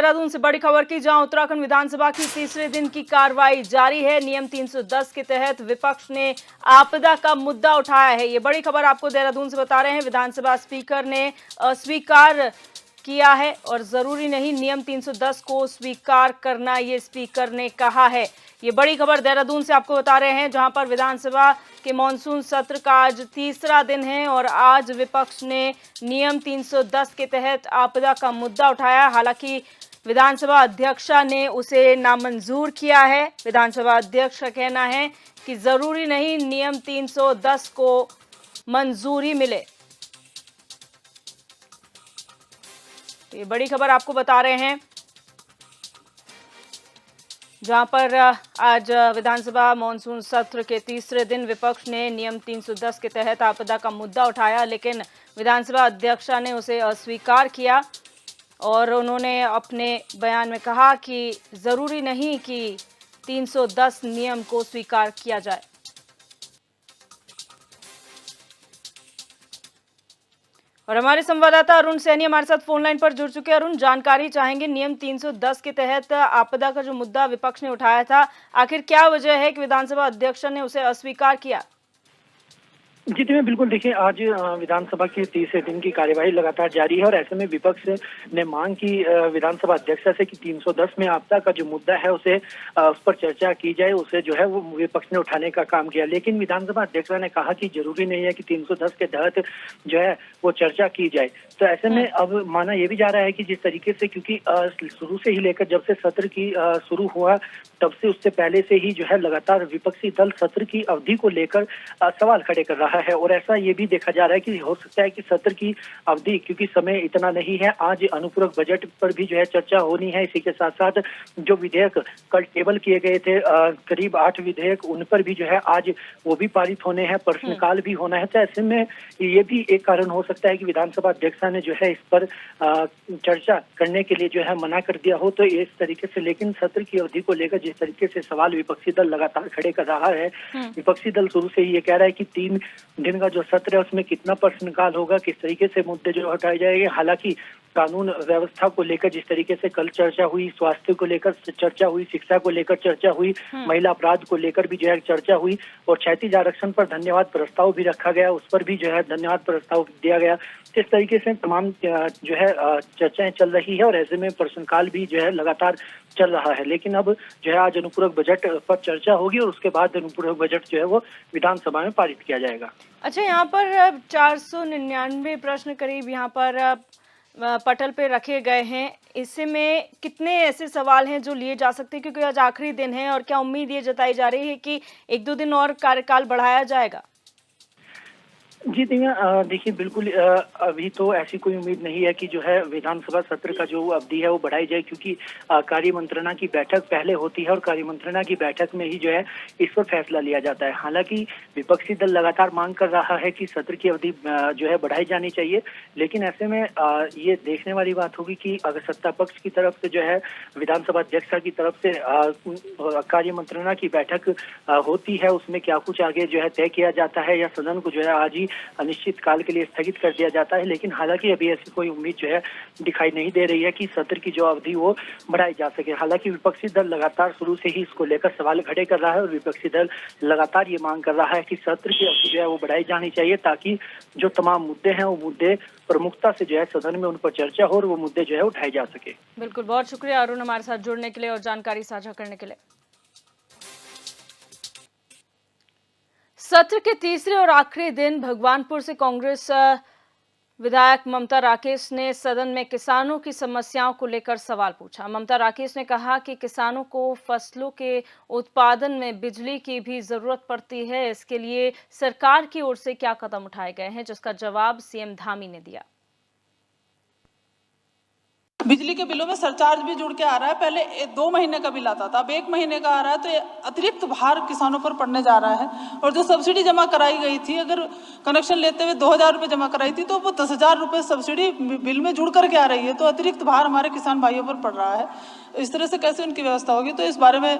देहरादून से बड़ी खबर की, जहां उत्तराखंड विधानसभा की तीसरे दिन की कार्रवाई जारी है। नियम 310 के तहत विपक्ष ने आपदा का मुद्दा उठाया है। ये बड़ी खबर आपको देहरादून से बता रहे हैं। विधानसभा स्पीकर ने अस्वीकार किया है और जरूरी नहीं नियम 310 को स्वीकार करना, ये स्पीकर ने कहा है। ये बड़ी खबर देहरादून से आपको बता रहे हैं, जहां पर विधानसभा के मानसून सत्र का आज तीसरा दिन है और आज विपक्ष ने नियम 310 के तहत आपदा का मुद्दा उठाया। हालांकि विधानसभा अध्यक्षा ने उसे नामंजूर किया है। विधानसभा अध्यक्ष का कहना है कि जरूरी नहीं नियम 310 को मंजूरी मिले। ये बड़ी खबर आपको बता रहे हैं, जहां पर आज विधानसभा मानसून सत्र के तीसरे दिन विपक्ष ने नियम 310 के तहत आपदा का मुद्दा उठाया, लेकिन विधानसभा अध्यक्षा ने उसे अस्वीकार किया और उन्होंने अपने बयान में कहा कि जरूरी नहीं कि 310 नियम को स्वीकार किया जाए। और हमारे संवाददाता अरुण सैनी हमारे साथ फोन लाइन पर जुड़ चुके हैं। अरुण, जानकारी चाहेंगे, नियम 310 के तहत आपदा का जो मुद्दा विपक्ष ने उठाया था, आखिर क्या वजह है कि विधानसभा अध्यक्ष ने उसे अस्वीकार किया? जी तो बिल्कुल देखिए, आज विधानसभा के तीसरे दिन की कार्यवाही लगातार जारी है और ऐसे में विपक्ष ने मांग की विधानसभा अध्यक्ष से कि 310 में आपदा का जो मुद्दा है उसे उस पर चर्चा की जाए, उसे जो है वो विपक्ष ने उठाने का काम किया। लेकिन विधानसभा अध्यक्ष ने कहा कि जरूरी नहीं है कि 310 के तहत जो है वो चर्चा की जाए। तो ऐसे में अब माना यह भी जा रहा है कि जिस तरीके से, क्योंकि शुरू से ही लेकर जब से सत्र की शुरू हुआ तब से उससे पहले से ही जो है लगातार विपक्षी दल सत्र की अवधि को लेकर सवाल खड़े कर रहा है और ऐसा ये भी देखा जा रहा है कि हो सकता है कि सत्र की अवधि, क्योंकि समय इतना नहीं है, आज अनुपूरक बजट पर भी जो है चर्चा होनी है। इसी के साथ साथ जो विधेयक कल टेबल किए गए थे, करीब 8 विधेयक, उन पर भी जो है आज वो भी पारित होने हैं, प्रश्नकाल भी होना है। तो ऐसे में ये भी एक कारण हो सकता है कि विधानसभा अध्यक्ष ने जो है इस पर चर्चा करने के लिए जो है मना कर दिया हो। तो इस तरीके से, लेकिन सत्र की अवधि को लेकर जिस तरीके से सवाल विपक्षी दल लगातार खड़े कर रहा है, विपक्षी दल शुरू से ही ये कह रहा है कि 3 दिन का जो सत्र है उसमें कितना प्रश्नकाल होगा, किस तरीके से मुद्दे जो हटाए जाएंगे। हालांकि कानून व्यवस्था को लेकर जिस तरीके से कल चर्चा हुई, स्वास्थ्य को लेकर चर्चा हुई, शिक्षा को लेकर चर्चा हुई, महिला अपराध को लेकर भी जो है चर्चा हुई और क्षैतिज आरक्षण पर धन्यवाद प्रस्ताव भी रखा गया, उस पर भी जो है धन्यवाद प्रस्ताव दिया गया। इस तरीके से तमाम जो है चर्चाएं चल रही है और ऐसे में प्रश्नकाल भी जो है लगातार चल रहा है। लेकिन अब जो है आज अनुपूरक बजट पर चर्चा होगी और उसके बाद अनुपूरक बजट जो है वो विधानसभा में पारित किया जाएगा। अच्छा, यहाँ पर 499 प्रश्न करीब यहाँ पर पटल पे रखे गए हैं। इसमें कितने ऐसे सवाल हैं जो लिए जा सकते हैं, क्योंकि आज आखिरी दिन है, और क्या उम्मीद ये जताई जा रही है कि 1-2 दिन और कार्यकाल बढ़ाया जाएगा? जी देखिए बिल्कुल अभी तो ऐसी कोई उम्मीद नहीं है कि जो है विधानसभा सत्र का जो अवधि है वो बढ़ाई जाए, क्योंकि कार्य मंत्रणा की बैठक पहले होती है और कार्य मंत्रणा की बैठक में ही जो है इस पर फैसला लिया जाता है। हालांकि विपक्षी दल लगातार मांग कर रहा है कि सत्र की अवधि जो है बढ़ाई जानी चाहिए, लेकिन ऐसे में ये देखने वाली बात होगी कि अगर सत्ता पक्ष की तरफ से जो है विधानसभा अध्यक्षा की तरफ से कार्य मंत्रणा की बैठक होती है, उसमें क्या कुछ आगे जो है तय किया जाता है या सदन को जो है आज ही अनिश्चित काल के लिए स्थगित कर दिया जाता है। लेकिन हालांकि अभी ऐसी कोई उम्मीद जो है दिखाई नहीं दे रही है कि सत्र की जो अवधि वो बढ़ाई जा सके। हालांकि विपक्षी दल लगातार शुरू से ही इसको लेकर सवाल खड़े कर रहा है और विपक्षी दल लगातार ये मांग कर रहा है कि सत्र की अवधि जो है वो बढ़ाई जानी चाहिए, ताकि जो तमाम मुद्दे हैं वो मुद्दे प्रमुखता से जो है सदन में उन पर चर्चा हो और वो मुद्दे जो है उठाए जा सके। बिल्कुल, बहुत शुक्रिया अरुण हमारे साथ जुड़ने के लिए और जानकारी साझा करने के लिए। सत्र के तीसरे और आखिरी दिन भगवानपुर से कांग्रेस विधायक ममता राकेश ने सदन में किसानों की समस्याओं को लेकर सवाल पूछा। ममता राकेश ने कहा कि किसानों को फसलों के उत्पादन में बिजली की भी जरूरत पड़ती है, इसके लिए सरकार की ओर से क्या कदम उठाए गए हैं, जिसका जवाब सीएम धामी ने दिया। बिजली के बिलों में सरचार्ज भी जुड़ के आ रहा है। पहले 2 महीने का बिल आता था, अब 1 महीने का आ रहा है, तो ये अतिरिक्त भार किसानों पर पड़ने जा रहा है। और जो सब्सिडी जमा कराई गई थी, अगर कनेक्शन लेते हुए 2000 रुपये जमा कराई थी, तो वो 10,000 रुपये सब्सिडी बिल में जुड़ करके आ रही है, तो अतिरिक्त भार हमारे किसान भाइयों पर पड़ रहा है। इस तरह से कैसे उनकी व्यवस्था होगी? तो इस बारे में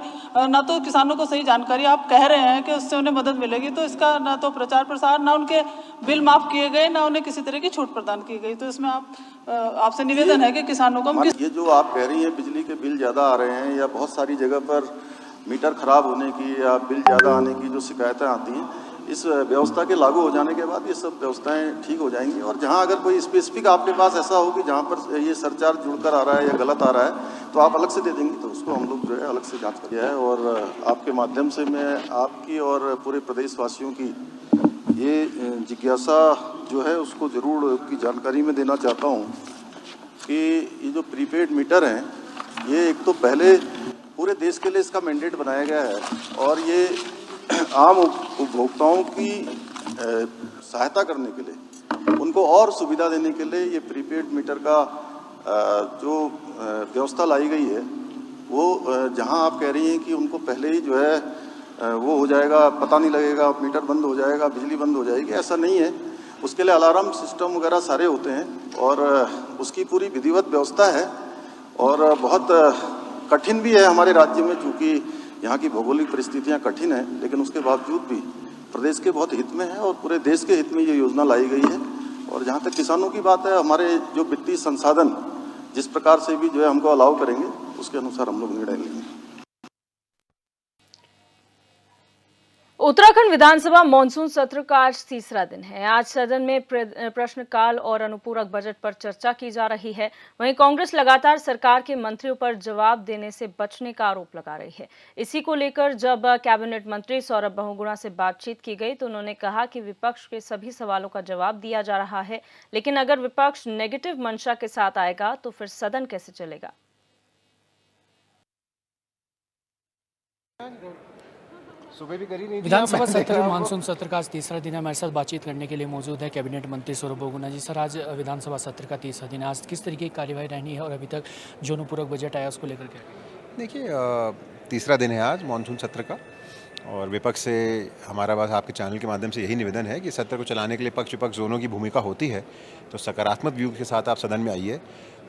ना तो किसानों को सही जानकारी आप कह रहे हैं कि उससे उन्हें मदद मिलेगी, तो इसका ना तो प्रचार प्रसार, ना उनके बिल माफ़ किए गए, ना उन्हें किसी तरह की छूट प्रदान की गई। तो इसमें आपसे निवेदन है कि किसानों को ये जो आप कह रही हैं बिजली के बिल ज़्यादा आ रहे हैं या बहुत सारी जगह पर मीटर खराब होने की या बिल ज़्यादा आने की जो शिकायतें आती हैं, इस व्यवस्था के लागू हो जाने के बाद ये सब व्यवस्थाएं ठीक हो जाएंगी। और जहां अगर कोई स्पेसिफिक आपके पास ऐसा हो कि जहां पर ये सरचार्ज जुड़कर आ रहा है या गलत आ रहा है, तो आप अलग से दे देंगी, तो उसको हम लोग जो है अलग से जांच किया है। और आपके माध्यम से मैं आपकी और पूरे प्रदेशवासियों की ये जिज्ञासा जो है उसको ज़रूर की जानकारी में देना चाहता हूँ कि ये जो प्रीपेड मीटर हैं, ये एक तो पहले पूरे देश के लिए इसका मैंडेट बनाया गया है और ये आम उपभोक्ताओं की सहायता करने के लिए, उनको और सुविधा देने के लिए ये प्रीपेड मीटर का जो व्यवस्था लाई गई है, वो जहां आप कह रही हैं कि उनको पहले ही जो है वो हो जाएगा, पता नहीं लगेगा, मीटर बंद हो जाएगा, बिजली बंद हो जाएगी, ऐसा नहीं है। उसके लिए अलार्म सिस्टम वगैरह सारे होते हैं और उसकी पूरी विधिवत व्यवस्था है। और बहुत कठिन भी है हमारे राज्य में, चूँकि यहाँ की भौगोलिक परिस्थितियाँ कठिन हैं, लेकिन उसके बावजूद भी प्रदेश के बहुत हित में है और पूरे देश के हित में ये योजना लाई गई है। और जहाँ तक किसानों की बात है, हमारे जो वित्तीय संसाधन जिस प्रकार से भी जो है हमको अलाउ करेंगे, उसके अनुसार हम लोग निर्णय लेंगे। उत्तराखंड विधानसभा मॉनसून सत्र का आज तीसरा दिन है। आज सदन में प्रश्नकाल और अनुपूरक बजट पर चर्चा की जा रही है। वहीं कांग्रेस लगातार सरकार के मंत्रियों पर जवाब देने से बचने का आरोप लगा रही है। इसी को लेकर जब कैबिनेट मंत्री सौरभ बहुगुणा से बातचीत की गई तो उन्होंने कहा कि विपक्ष के सभी सवालों का जवाब दिया जा रहा है, लेकिन अगर विपक्ष नेगेटिव मंशा के साथ आएगा तो फिर सदन कैसे चलेगा। विधानसभा सत्र मानसून सत्र का आज तीसरा दिन है। हमारे साथ बातचीत करने के लिए मौजूद है कैबिनेट मंत्री सौरभ बहुगुणा जी। सर, आज विधानसभा सत्र का तीसरा दिन है, आज किस तरीके की कार्यवाही रहनी है और अभी तक जो अनुपूरक बजट आया उसको लेकर क्या? देखिए, तीसरा दिन है आज मानसून सत्र का और विपक्ष से हमारा बस आपके चैनल के माध्यम से यही निवेदन है कि सत्र को चलाने के लिए पक्ष विपक्ष दोनों की भूमिका होती है, तो सकारात्मक व्यू के साथ आप सदन में आइए,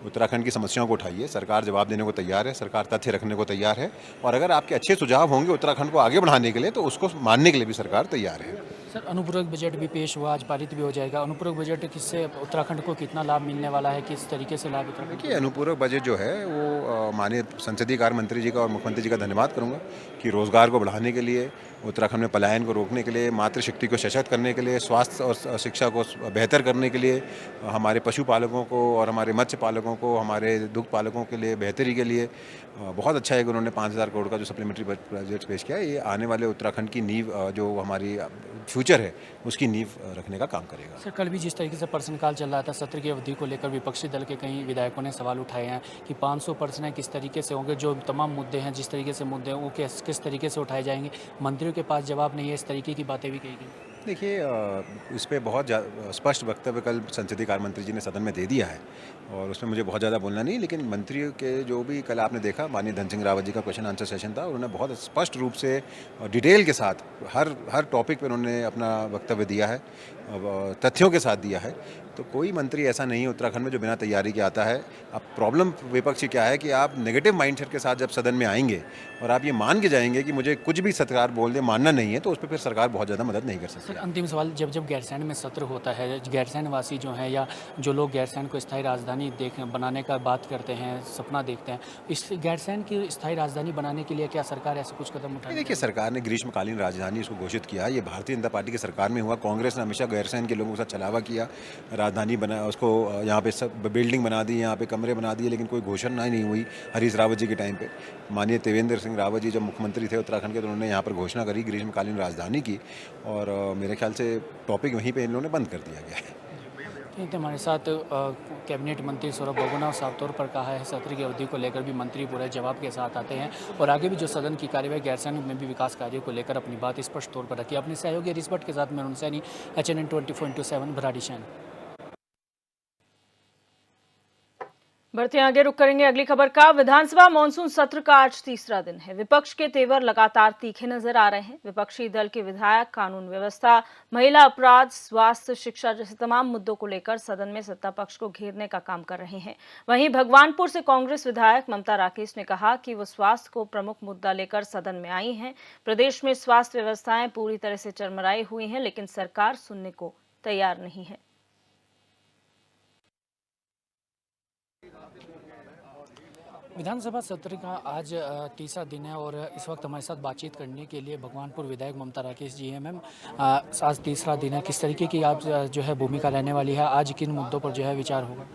उत्तराखंड की समस्याओं को उठाइए। सरकार जवाब देने को तैयार है, सरकार तथ्य रखने को तैयार है और अगर आपके अच्छे सुझाव होंगे उत्तराखंड को आगे बढ़ाने के लिए तो उसको मानने के लिए भी सरकार तैयार है। सर, अनुपूरक बजट भी पेश हुआ, आज पारित भी हो जाएगा। अनुपूरक बजट किससे उत्तराखंड को कितना लाभ मिलने वाला है, किस तरीके से लाभ उत्तराखंड? देखिए, अनुपूरक बजट जो है वो माननीय संसदीय कार्य मंत्री जी का और मुख्यमंत्री जी का धन्यवाद करूंगा कि रोजगार को बढ़ाने के लिए, उत्तराखंड में पलायन को रोकने के लिए, मातृशक्ति को सशक्त करने के लिए, स्वास्थ्य और शिक्षा को बेहतर करने के लिए, हमारे पशुपालकों को और हमारे मत्स्य पालकों को, हमारे दुग्ध पालकों के लिए बेहतरी के लिए बहुत अच्छा है कि उन्होंने 5,000 करोड़ का जो सप्लीमेंट्री बजट पेश किया है। ये आने वाले उत्तराखंड की नींव, जो हमारी फ्यूचर है, उसकी नींव रखने का काम करेगा। सर, कल भी जिस तरीके से प्रश्नकाल चल रहा था, सत्र की अवधि को लेकर विपक्षी दल के कई विधायकों ने सवाल उठाए हैं कि 500 प्रश्न किस तरीके से होंगे, जो तमाम मुद्दे हैं, जिस तरीके से मुद्दे हैं वो किस तरीके से उठाए जाएंगे, मंत्रियों के पास जवाब नहीं है, इस तरीके की बातें भी कही गई। देखिए, इस पर बहुत स्पष्ट वक्तव्य कल संसदीय कार्य मंत्री जी ने सदन में दे दिया है और उसमें मुझे बहुत ज़्यादा बोलना नहीं, लेकिन मंत्रियों के जो भी कल आपने देखा, माननीय धन सिंह रावत जी का क्वेश्चन आंसर सेशन था, उन्होंने बहुत स्पष्ट रूप से डिटेल के साथ हर टॉपिक पर उन्होंने अपना वक्तव्य दिया है, तथ्यों के साथ दिया है। तो कोई मंत्री ऐसा नहीं है उत्तराखंड में जो बिना तैयारी के आता है। अब प्रॉब्लम विपक्ष की क्या है कि आप नेगेटिव माइंडसेट के साथ जब सदन में आएंगे और आप ये मान के जाएंगे कि मुझे कुछ भी सरकार बोल दे, मानना नहीं है, तो उस पर फिर सरकार बहुत ज़्यादा मदद नहीं कर सकती। सर, अंतिम सवाल, जब गैरसैंण में सत्र होता है, गैरसैंण वासी जो हैं या जो लोग गैरसैंण को स्थायी राजधानी बनाने का बात करते हैं, सपना देखते हैं, इस गैरसैंण की स्थायी राजधानी बनाने के लिए क्या सरकार ऐसे कुछ कदम उठाए? देखिए, सरकार ने ग्रीष्मकालीन राजधानी इसको घोषित किया। ये भारतीय जनता पार्टी की सरकार में हुआ। कांग्रेस ने हमेशा गैरसैंण के लोगों के साथ छलावा किया, राजधानी बना, उसको यहाँ पे सब बिल्डिंग बना दी, यहाँ पे कमरे बना दिए, लेकिन कोई घोषणा नहीं हुई। हरीश रावत जी के टाइम पे माननीय त्रिवेंद्र सिंह रावत जी जब मुख्यमंत्री थे उत्तराखंड के, तो उन्होंने यहाँ पर घोषणा करी ग्रीष्मकालीन राजधानी की और मेरे ख्याल से टॉपिक वहीं पे इन लोगों ने बंद कर दिया गया है। तो हमारे साथ कैबिनेट मंत्री सौरभ बहुगुणा साफ तौर पर कहा है, सत्र की अवधि को लेकर भी मंत्री पूरे जवाब के साथ आते हैं और आगे भी जो सदन की कार्यवाही गैरसैंण में भी विकास कार्यों को लेकर अपनी बात स्पष्ट तौर पर रखी। अपने सहयोगी हरीश भट्ट के साथ मैं सैनी, HNN 24/7 भराड़ीशहर। बढ़ते हैं आगे, रुक करेंगे अगली खबर का। विधानसभा मॉनसून सत्र का आज तीसरा दिन है। विपक्ष के तेवर लगातार तीखे नजर आ रहे हैं। विपक्षी दल के विधायक कानून व्यवस्था, महिला अपराध, स्वास्थ्य, शिक्षा जैसे तमाम मुद्दों को लेकर सदन में सत्ता पक्ष को घेरने का काम कर रहे हैं। वहीं भगवानपुर से कांग्रेस विधायक ममता राकेश ने कहा कि वो स्वास्थ्य को प्रमुख मुद्दा लेकर सदन में आई हैं। प्रदेश में स्वास्थ्य व्यवस्थाएं पूरी तरह से चरमराई हुई हैं, लेकिन सरकार सुनने को तैयार नहीं है। विधानसभा सत्र का आज तीसरा दिन है और इस वक्त हमारे साथ बातचीत करने के लिए भगवानपुर विधायक ममता राकेश जी हैं। मैम, आज तीसरा दिन है, किस तरीके की आप जो है भूमिका रहने वाली है? आज किन मुद्दों पर जो है विचार होगा?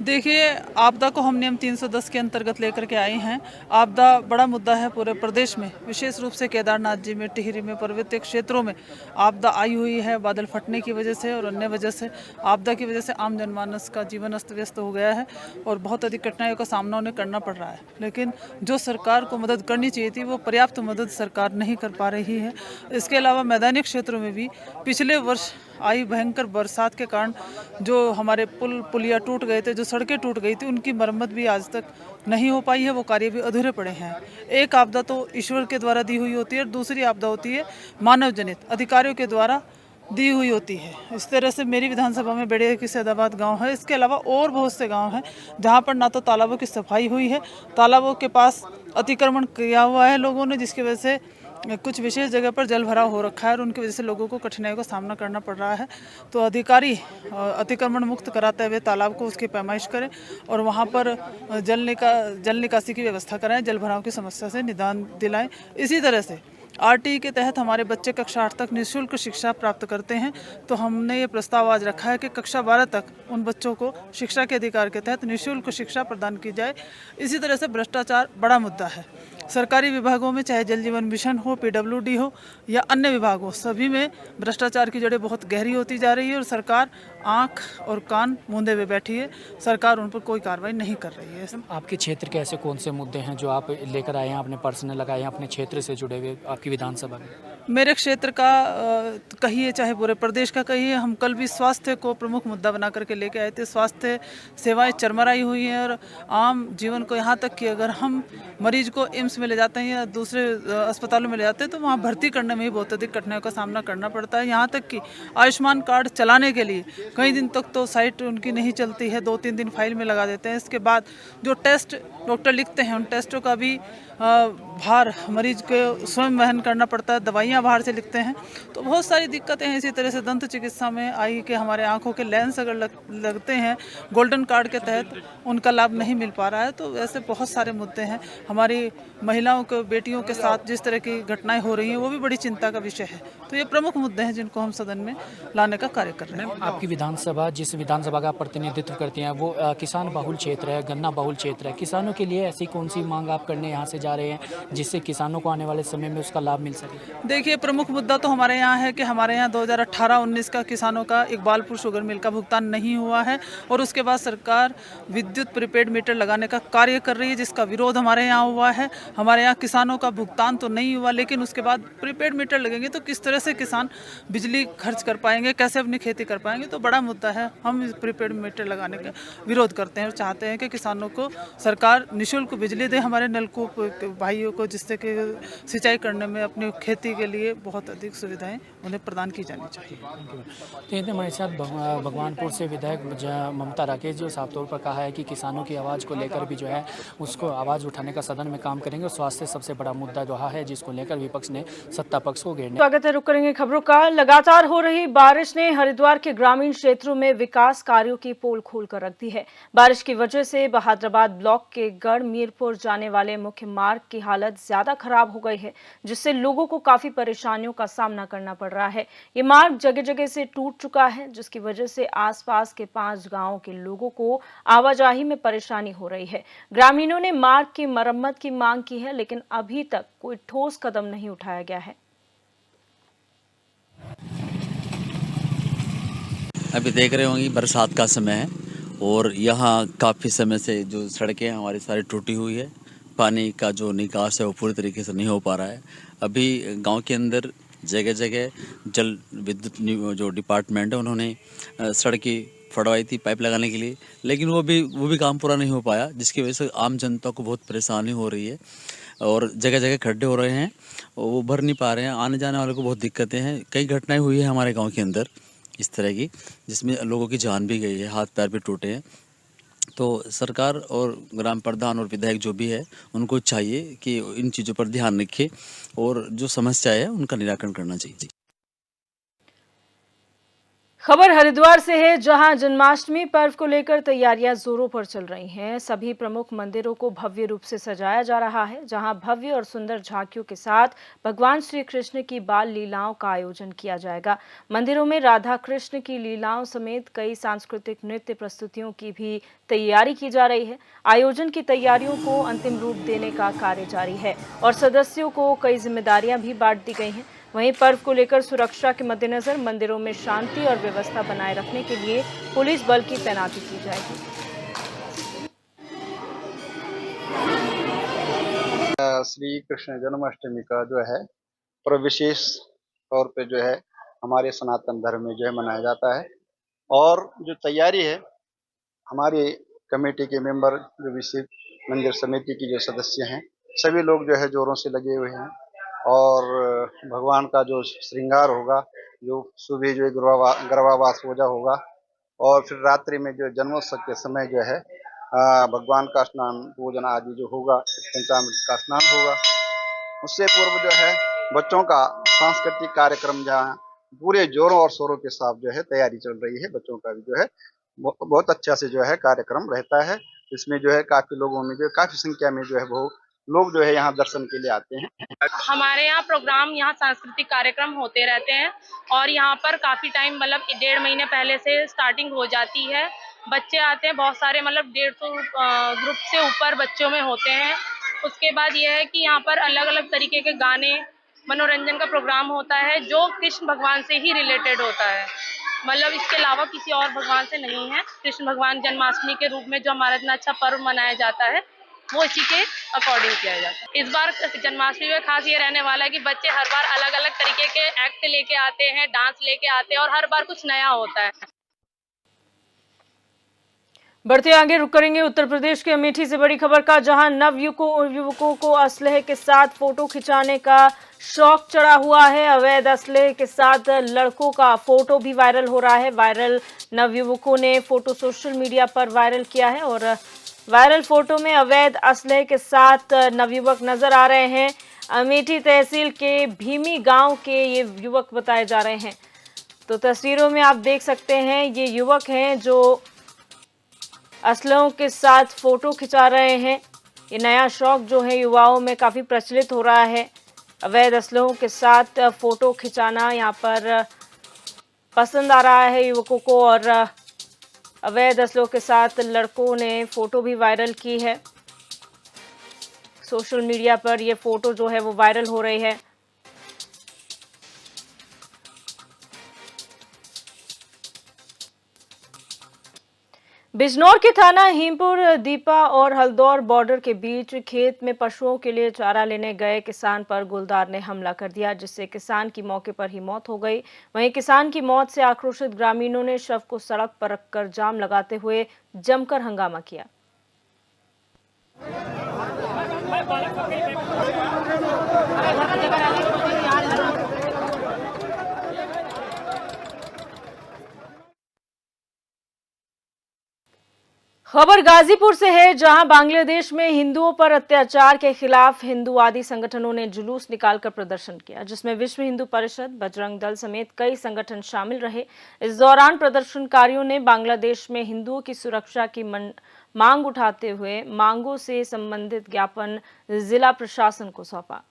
देखिए, आपदा को हम नियम 310 के अंतर्गत लेकर के आए हैं। आपदा बड़ा मुद्दा है पूरे प्रदेश में, विशेष रूप से केदारनाथ जी में, टिहरी में, पर्वतीय क्षेत्रों में आपदा आई हुई है। बादल फटने की वजह से और अन्य वजह से, आपदा की वजह से आम जनमानस का जीवन अस्त व्यस्त हो गया है और बहुत अधिक कठिनाइयों का सामना उन्हें करना पड़ रहा है। लेकिन जो सरकार को मदद करनी चाहिए थी, वो पर्याप्त मदद सरकार नहीं कर पा रही है। इसके अलावा मैदानी क्षेत्रों में भी पिछले वर्ष आई भयंकर बरसात के कारण जो हमारे पुलिया टूट गए थे, जो सड़कें टूट गई थी, उनकी मरम्मत भी आज तक नहीं हो पाई है। वो कार्य भी अधूरे पड़े हैं। एक आपदा तो ईश्वर के द्वारा दी हुई होती है और दूसरी आपदा होती है मानव जनित, अधिकारियों के द्वारा दी हुई होती है। इस तरह से मेरी विधानसभा में बेड़े की सैदाबाद गांव है। इसके अलावा और बहुत से गांव हैं जहां पर ना तो तालाबों की सफाई हुई है, तालाबों के पास अतिक्रमण किया हुआ है लोगों ने, जिसकी वजह से कुछ विशेष जगह पर जल भराव हो रखा है और उनकी वजह से लोगों को कठिनाइयों का सामना करना पड़ रहा है। तो अधिकारी अतिक्रमण मुक्त कराते हुए तालाब को उसकी पैमाइश करें और वहाँ पर जल निकासी की व्यवस्था कराएं, जल भराव की समस्या से निदान दिलाएं। इसी तरह से आरटी के तहत हमारे बच्चे कक्षा 8 तक निःशुल्क शिक्षा प्राप्त करते हैं, तो हमने ये प्रस्ताव आज रखा है कि कक्षा 12 तक उन बच्चों को शिक्षा के अधिकार के तहत निःशुल्क शिक्षा प्रदान की जाए। इसी तरह से भ्रष्टाचार बड़ा मुद्दा है। सरकारी विभागों में चाहे जल जीवन मिशन हो, PWD हो या अन्य विभाग हो, सभी में भ्रष्टाचार की जड़ें बहुत गहरी होती जा रही है और सरकार आंख और कान मूंदे हुए बैठी है। सरकार उन पर कोई कार्रवाई नहीं कर रही है। आपके क्षेत्र के ऐसे कौन से मुद्दे हैं जो आप लेकर आए हैं, अपने पर्सनल लगाए हैं, अपने क्षेत्र से जुड़े हुए आपकी विधानसभा में? मेरे क्षेत्र का कहिए चाहे पूरे प्रदेश का कहिए, हम कल भी स्वास्थ्य को प्रमुख मुद्दा बना करके लेके आए थे। स्वास्थ्य सेवाएं चरमराई हुई हैं और आम जीवन को, यहाँ तक कि अगर हम मरीज को एम्स में ले जाते हैं या दूसरे अस्पतालों में ले जाते हैं तो वहाँ भर्ती करने में ही बहुत अधिक कठिनाइयों का सामना करना पड़ता है। यहाँ तक कि आयुष्मान कार्ड चलाने के लिए कई दिन तक तो साइट उनकी नहीं चलती है, 2-3 दिन फाइल में लगा देते हैं। इसके बाद जो टेस्ट डॉक्टर लिखते हैं, उन टेस्टों का भी भार मरीज को स्वयं वहन करना पड़ता है, दवाइयाँ बाहर से लिखते हैं। तो बहुत सारी दिक्कतें हैं। इसी तरह से दंत चिकित्सा में आई कि हमारे आंखों के लेंस अगर लगते हैं गोल्डन कार्ड के तहत, उनका लाभ नहीं मिल पा रहा है। तो ऐसे बहुत सारे मुद्दे हैं। हमारी महिलाओं को, बेटियों के साथ जिस तरह की घटनाएं हो रही हैं, वो भी बड़ी चिंता का विषय है। तो ये प्रमुख मुद्दे हैं जिनको हम सदन में लाने का कार्य कर रहे हैं। आपकी विधानसभा, जिस विधानसभा का प्रतिनिधित्व करती हैं, वो किसान बहुल क्षेत्र है, गन्ना बहुल क्षेत्र है। किसानों के लिए ऐसी कौन सी मांग आप करने यहाँ से जा रहे हैं जिससे किसानों को आने वाले समय में उसका लाभ मिल सके? देखिए, प्रमुख मुद्दा तो हमारे यहाँ है कि हमारे यहाँ 2018-19 का किसानों का इकबालपुर शुगर मिल का भुगतान नहीं हुआ है और उसके बाद सरकार विद्युत प्रीपेड मीटर लगाने का कार्य कर रही है, जिसका विरोध हमारे यहाँ हुआ है। हमारे यहाँ किसानों का भुगतान तो नहीं हुआ, लेकिन उसके बाद प्रीपेड मीटर लगेंगे तो किस तरह से किसान बिजली खर्च कर पाएंगे, कैसे अपनी खेती कर पाएंगे। तो बड़ा मुद्दा है। हम प्रीपेड मीटर लगाने का विरोध करते हैं और चाहते हैं कि किसानों को सरकार निःशुल्क बिजली दे, हमारे नलकूप भाइयों को, जिससे कि सिंचाई करने में अपनी खेती के लिए बहुत अधिक सुविधाएं उन्हें प्रदान की जानी चाहिए। तो हमारे साथ भगवानपुर से विधायक ममता राकेश जी साफ तौर पर कहा है कि किसानों की आवाज़ को लेकर भी जो है उसको आवाज़ उठाने का सदन में काम करेंगे और स्वास्थ्य सबसे बड़ा मुद्दा रहा है जिसको लेकर विपक्ष ने सत्ता पक्ष को घेरने। स्वागत है, रुक करेंगे खबरों का। लगातार हो रही बारिश ने हरिद्वार के ग्रामीण क्षेत्रों में विकास कार्यों की पोल खोल कर रख दी है। बारिश की वजह से बहादुराबाद ब्लॉक के गढ़ मीरपुर जाने वाले मुख्य मार्ग की हालत ज्यादा खराब हो गई है, जिससे लोगों को काफी परेशानियों का सामना करना पड़ रहा है। ये मार्ग जगह जगह से टूट चुका है, जिसकी वजह से आसपास के 5 गांवों के लोगों को आवाजाही में परेशानी हो रही है। ग्रामीणों ने मार्ग की मरम्मत की मांग की है, लेकिन अभी तक कोई ठोस कदम नहीं उठाया गया है। अभी देख रहे होंगे बरसात का समय है और यहाँ काफ़ी समय से जो सड़कें हमारी सारी टूटी हुई है। पानी का जो निकास है वो पूरी तरीके से नहीं हो पा रहा है। अभी गांव के अंदर जगह जगह जल विद्युत जो डिपार्टमेंट है उन्होंने सड़कें फड़वाई थी पाइप लगाने के लिए, लेकिन वो भी काम पूरा नहीं हो पाया, जिसकी वजह से आम जनता को बहुत परेशानी हो रही है और जगह जगह खड्डे हो रहे हैं, वो भर नहीं पा रहे हैं। आने जाने वालों को बहुत दिक्कतें हैं। कई घटनाएं हुई है हमारे गांव के अंदर इस तरह की, जिसमें लोगों की जान भी गई है, हाथ पैर भी टूटे हैं। तो सरकार और ग्राम प्रधान और विधायक जो भी है, उनको चाहिए कि इन चीज़ों पर ध्यान रखें और जो समस्या है उनका निराकरण करना चाहिए। खबर हरिद्वार से है, जहां जन्माष्टमी पर्व को लेकर तैयारियां जोरों पर चल रही हैं। सभी प्रमुख मंदिरों को भव्य रूप से सजाया जा रहा है, जहां भव्य और सुंदर झांकियों के साथ भगवान श्री कृष्ण की बाल लीलाओं का आयोजन किया जाएगा। मंदिरों में राधा कृष्ण की लीलाओं समेत कई सांस्कृतिक नृत्य प्रस्तुतियों की भी तैयारी की जा रही है। आयोजन की तैयारियों को अंतिम रूप देने का कार्य जारी है और सदस्यों को कई जिम्मेदारियां भी बांट दी गई हैं। वहीं पर्व को लेकर सुरक्षा के मद्देनजर मंदिरों में शांति और व्यवस्था बनाए रखने के लिए पुलिस बल की तैनाती की जाएगी। श्री कृष्ण जन्माष्टमी का जो है पर्व विशेष तौर पे जो है हमारे सनातन धर्म में जो है मनाया जाता है। और जो तैयारी है, हमारी कमेटी के मेंबर, जो विशेष मंदिर समिति की जो सदस्य हैं, सभी लोग जो है जोरों से लगे हुए हैं। और भगवान का जो श्रृंगार होगा, जो सुबह जो गर्भावास पूजा होगा और फिर रात्रि में जो जन्मोत्सव के समय जो है भगवान का स्नान पूजन आदि जो होगा, पंचामृत का स्नान होगा। उससे पूर्व जो है बच्चों का सांस्कृतिक कार्यक्रम जहाँ पूरे जोरों और शोरों के साथ जो है तैयारी चल रही है। बच्चों का भी जो है बहुत अच्छा से जो है कार्यक्रम रहता है। इसमें जो है काफी लोगों में जो काफी संख्या में जो है वो लोग जो है यहाँ दर्शन के लिए आते हैं। हमारे यहाँ प्रोग्राम, यहाँ सांस्कृतिक कार्यक्रम होते रहते हैं और यहाँ पर काफी टाइम मतलब 1.5 महीने पहले से स्टार्टिंग हो जाती है। बच्चे आते हैं बहुत सारे, मतलब 150 ग्रुप से ऊपर बच्चों में होते हैं। उसके बाद यह है कि यहाँ पर अलग अलग तरीके के गाने, मनोरंजन का प्रोग्राम होता है जो कृष्ण भगवान से ही रिलेटेड होता है, मतलब इसके अलावा किसी और भगवान से नहीं है। कृष्ण भगवान जन्माष्टमी के रूप में जो हमारा इतना अच्छा पर्व मनाया जाता है, वो इसी के अकॉर्डिंग किया जाता है। इस बार जन्माष्टमी में खास ये रहने वाला है कि बच्चे हर बार अलग अलग तरीके के एक्ट लेके आते हैं, डांस लेके आते हैं और हर बार कुछ नया होता है। बढ़ते आगे रुक करेंगे उत्तर प्रदेश के अमेठी से बड़ी खबर का, जहां नव युवकों को असलहे के साथ फोटो खिंचाने का शौक चढ़ा हुआ है। अवैध असलहे के साथ लड़कों का फोटो भी वायरल हो रहा है। वायरल नवयुवकों ने फोटो सोशल मीडिया पर वायरल किया है और वायरल फोटो में अवैध असलहे के साथ नवयुवक नजर आ रहे हैं। अमेठी तहसील के भीमी गांव के ये युवक बताए जा रहे हैं। तो तस्वीरों में आप देख सकते हैं, ये युवक हैं जो असलहों के साथ फोटो खिंचा रहे हैं। ये नया शौक जो है युवाओं में काफ़ी प्रचलित हो रहा है। अवैध असलहों के साथ फोटो खिंचाना यहाँ पर पसंद आ रहा है युवकों को और अवैध असलहों के साथ लड़कों ने फोटो भी वायरल की है। सोशल मीडिया पर ये फोटो जो है वो वायरल हो रही है। बिजनौर के थाना हिमपुर दीपा और हल्दौर बॉर्डर के बीच खेत में पशुओं के लिए चारा लेने गए किसान पर गुलदार ने हमला कर दिया, जिससे किसान की मौके पर ही मौत हो गई। वहीं किसान की मौत से आक्रोशित ग्रामीणों ने शव को सड़क पर रखकर जाम लगाते हुए जमकर हंगामा किया। खबर गाजीपुर से है, जहां बांग्लादेश में हिंदुओं पर अत्याचार के खिलाफ हिंदूवादी संगठनों ने जुलूस निकालकर प्रदर्शन किया, जिसमें विश्व हिंदू परिषद, बजरंग दल समेत कई संगठन शामिल रहे। इस दौरान प्रदर्शनकारियों ने बांग्लादेश में हिंदुओं की सुरक्षा की मांग उठाते हुए मांगों से संबंधित ज्ञापन जिला प्रशासन को सौंपा।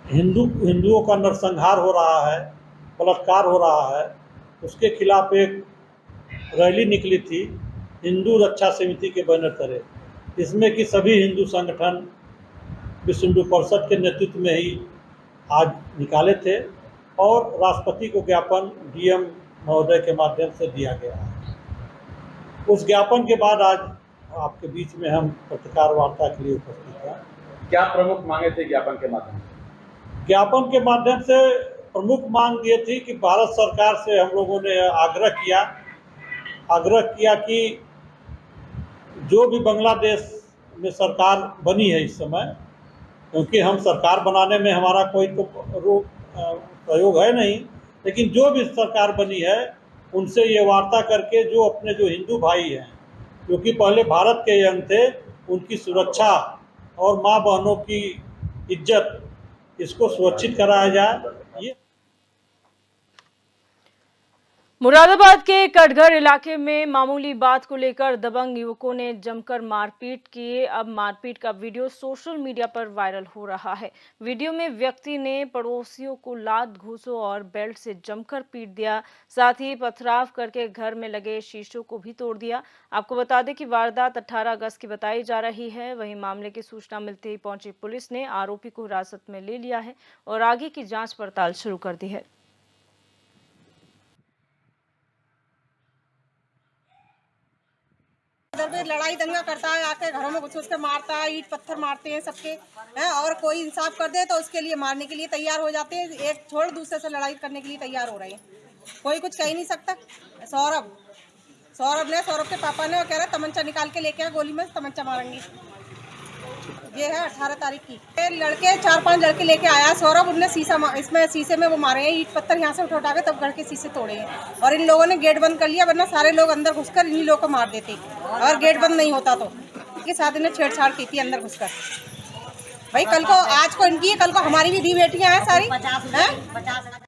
हिंदुओं का नरसंहार हो रहा है, बलात्कार हो रहा है, उसके खिलाफ एक रैली निकली थी हिंदू रक्षा समिति के बैनर तले। इसमें कि सभी हिंदू संगठन विश्व हिंदू परिषद के नेतृत्व में ही आज निकाले थे और राष्ट्रपति को ज्ञापन डीएम महोदय के माध्यम से दिया गया है। उस ज्ञापन के बाद आज आपके बीच में हम पत्रकार वार्ता के लिए उपस्थित हैं। क्या प्रमुख मांगे थे ज्ञापन के माध्यम से? ज्ञापन के माध्यम से प्रमुख मांग ये थी कि भारत सरकार से हम लोगों ने आग्रह किया कि जो भी बांग्लादेश में सरकार बनी है इस समय, क्योंकि हम सरकार बनाने में हमारा कोई तो सहयोग है नहीं, लेकिन जो भी सरकार बनी है उनसे ये वार्ता करके जो अपने जो हिंदू भाई हैं, क्योंकि पहले भारत के यंग थे, उनकी सुरक्षा और माँ बहनों की इज्जत इसको सुरक्षित कराया जाए। ये मुरादाबाद के कटघर इलाके में मामूली बात को लेकर दबंग युवकों ने जमकर मारपीट की। अब मारपीट का वीडियो सोशल मीडिया पर वायरल हो रहा है। वीडियो में व्यक्ति ने पड़ोसियों को लात, घूंसों और बेल्ट से जमकर पीट दिया, साथ ही पथराव करके घर में लगे शीशों को भी तोड़ दिया। आपको बता दें कि वारदात 18 अगस्त की बताई जा रही है। वहीं मामले की सूचना मिलते ही पहुंची पुलिस ने आरोपी को हिरासत में ले लिया है और आगे की जाँच पड़ताल शुरू कर दी है। लड़ाई दंगा करता है, आके घरों में घुस के मारता है, ईंट पत्थर मारते हैं सबके हैं, और कोई इंसाफ कर दे तो उसके लिए मारने के लिए तैयार हो जाते हैं। एक छोड़ दूसरे से लड़ाई करने के लिए तैयार हो रहे हैं। कोई कुछ कह ही नहीं सकता। सौरभ के पापा ने वो कह रहे तमंचा निकाल के लेके आए, गोली में तमंचा मारेंगे। ये है 18 तारीख की। लड़के 4-5 लड़के लेके आया सौरभ, उनने शीशे में वो मारे हैं, ईंट पत्थर यहाँ से उठा के तब घर के शीशे तोड़े हैं। और इन लोगों ने गेट बंद कर लिया, वरना सारे लोग अंदर घुसकर इन्हीं लोगों को मार देते, और गेट बंद नहीं होता तो। के साथ इन्हें छेड़छाड़ की थी अंदर घुसकर। भाई कल को आज को इनकी है, कल को हमारी भी दी बेटियां हैं सारी हैं।